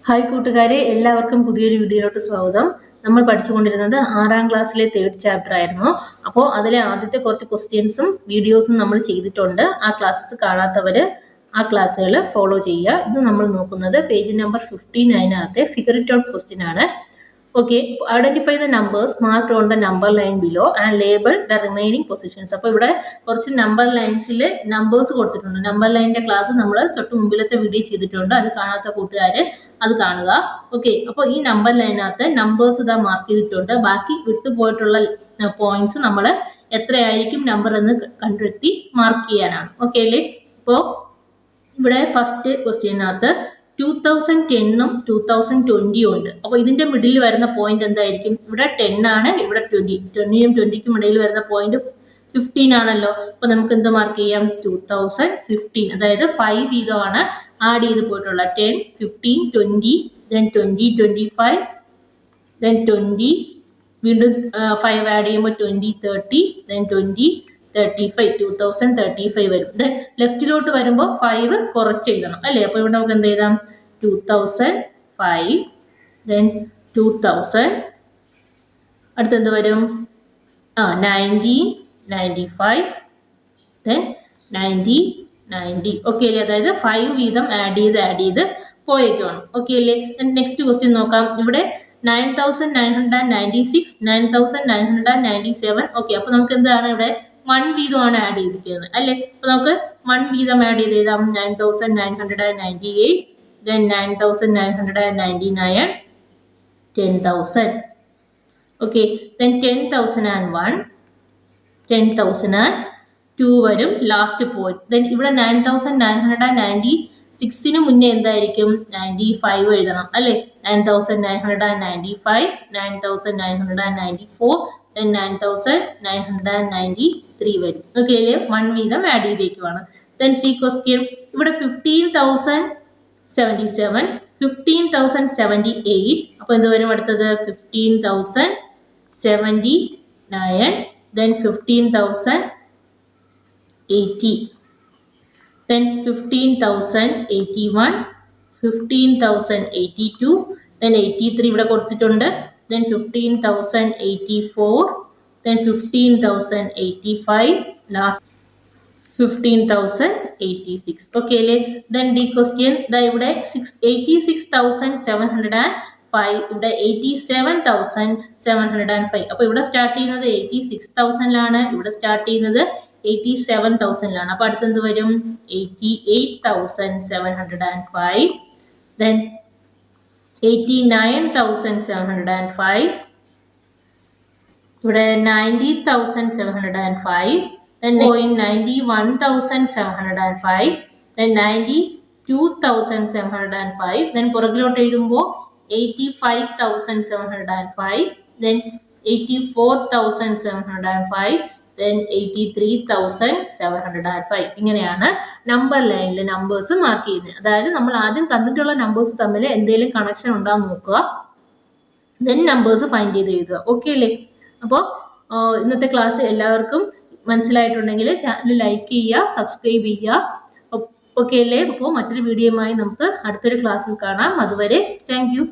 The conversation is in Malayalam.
ഹായ് കൂട്ടുകാരെ, എല്ലാവർക്കും പുതിയൊരു വീഡിയോയിലോട്ട് സ്വാഗതം. നമ്മൾ പഠിച്ചുകൊണ്ടിരുന്നത് 6ാം ക്ലാസ്സിലെ 3rd ചാപ്റ്റർ ആയിരുന്നു. അപ്പോൾ അതിലെ ആദ്യത്തെ കുറച്ച് ക്വസ്റ്റ്യൻസും വീഡിയോസും നമ്മൾ ചെയ്തിട്ടുണ്ട്. ആ ക്ലാസ്സസ് കാണാത്തവർ ആ ക്ലാസ്സുകൾ ഫോളോ ചെയ്യുക. ഇത് നമ്മൾ നോക്കുന്നത് page number 59 figure it out question ആണ്. Okay, identify the numbers marked on the number line below and label the remaining positions. അപ്പോൾ ഇവിടെ കുറച്ച് നമ്പർ ലൈൻസിൽ നമ്പേഴ്സ് കൊടുത്തിട്ടുണ്ട്. നമ്പർ ലൈനിന്റെ ക്ലാസ് നമ്മൾ തൊട്ട് മുമ്പിലത്തെ വീഡിയോ ചെയ്തിട്ടുണ്ട്. അത് കാണാത്ത കൂട്ടുകാർ അത് കാണുക. ഓക്കെ, അപ്പോൾ ഈ നമ്പർ ലൈനകത്ത് നമ്പേഴ്സ് ഇതാ മാർക്ക് ചെയ്തിട്ടുണ്ട്. ബാക്കി വിട്ടുപോയിട്ടുള്ള പോയിന്റ്സ് നമ്മൾ എത്രയായിരിക്കും നമ്പർ എന്ന് കണ്ടെത്തി മാർക്ക് ചെയ്യാനാണ്. ഓക്കെ അല്ലേ? ഇപ്പോൾ ഇവിടെ ഫസ്റ്റ് ക്വസ്റ്റ്യനകത്ത് 2010 2020 ഉണ്ട്. അപ്പോൾ ഇതിന്റെ മിഡിൽ വരുന്ന പോയിന്റ് എന്തായിരിക്കും? ഇവിടെ 10 ആണ്, ഇവിടെ 20. 10നും 20ക്കും ഇടയിൽ വരുന്ന പോയിന്റ് 15 ആണല്ലോ. അപ്പോൾ നമുക്ക് എന്ത് മാർക്ക് ചെയ്യാം? 2015. അതായത് 5 വീതമാണ് ആഡ് ചെയ്ത് പോയിട്ടുള്ള 10, 15, 20, then 20, 25, then 20, വീണ്ടും 5 ആഡ് ചെയ്യുമ്പോൾ 20, 30, then 20, 35, 2035 വരും. ദെൻ ലെഫ്റ്റിലോട്ട് വരുമ്പോൾ 5 കുറച്ച് എഴുതണം അല്ലേ? അപ്പോൾ ഇവിടെ നമുക്ക് എന്ത് എഴുതാം? 2005, then 2000, അടുത്തെന്ത് വരും? 1995, then 1990. ഓക്കെ അല്ലേ? അതായത് 5 വീതം ആഡ് ചെയ്ത് പോയേക്കാണ്. ഓക്കെ അല്ലേ? നെക്സ്റ്റ് ക്വസ്റ്റ്യൻ നോക്കാം. ഇവിടെ 9996, 9997. ഓക്കെ, അപ്പോൾ നമുക്ക് എന്താണ് ഇവിടെ 1 വീതമാണ് ആഡ് ചെയ്തിരിക്കുന്നത് അല്ലേ? അപ്പോൾ നമുക്ക് 1 വീതം ആഡ് ചെയ്ത് എഴുതാം. 9998, then 9999, 10,000. Okay, then 10,001, 10,002 വരും ലാസ്റ്റ് പോയിന്റ്. ദെൻ ഇവിടെ 9996 മുന്നേ എന്തായിരിക്കും? 95 എഴുതണം അല്ലേ? 9995, 9994, then 9993 വരും. ഓക്കെ അല്ലേ? 1 വീതം ആഡ് ചെയ്തേക്കുവാണ്. Then C question. ഇവിടെ 15,077, 15,078. അപ്പോൾ എന്ത് വരും അടുത്തത്? 15,079, then 15,080, then 15,081, 15,082, then 83 ഇവിടെ കൊടുത്തിട്ടുണ്ട്. then 15,084, then 15,085, last 15,086. ഓക്കെ അല്ലേ? Then D question. ഇവിടെ 86,705, ഇവിടെ 87,705. അപ്പോൾ ഇവിടെ സ്റ്റാർട്ട് ചെയ്യുന്നത് 86,000ലാണ്, ഇവിടെ സ്റ്റാർട്ട് ചെയ്യുന്നത് 87,000ലാണ്. അപ്പോൾ അടുത്തെന്ത് വരും? 88,705, then 89,705, ഇവിടെ 90,705, then 91,705, then 92,705, then പുറകിലോട്ട് എഴുതുമ്പോൾ 85,705, then 84,705, then 83,705. ഇങ്ങനെയാണ് നമ്പർ ലൈനിൽ നമ്പേഴ്സ് മാർക്ക് ചെയ്യുന്നത്. അതായത് നമ്മൾ ആദ്യം തന്നിട്ടുള്ള നമ്പേഴ്സ് തമ്മിൽ എന്തെങ്കിലും കണക്ഷൻ ഉണ്ടാകും നോക്കുക, ദെൻ നമ്പേഴ്സ് ഫൈൻഡ് ചെയ്ത് എഴുതുക. ഓക്കെ അല്ലേ? അപ്പോൾ ഇന്നത്തെ ക്ലാസ് എല്ലാവർക്കും മനസ്സിലായിട്ടുണ്ടെങ്കിൽ ചാനൽ ലൈക്ക് ചെയ്യുക, സബ്സ്ക്രൈബ് ചെയ്യുക. ഓക്കെ അല്ലേ? അപ്പോൾ മറ്റൊരു വീഡിയോയുമായി നമുക്ക് അടുത്തൊരു ക്ലാസ്സിൽ കാണാം. അതുവരെ താങ്ക് യു.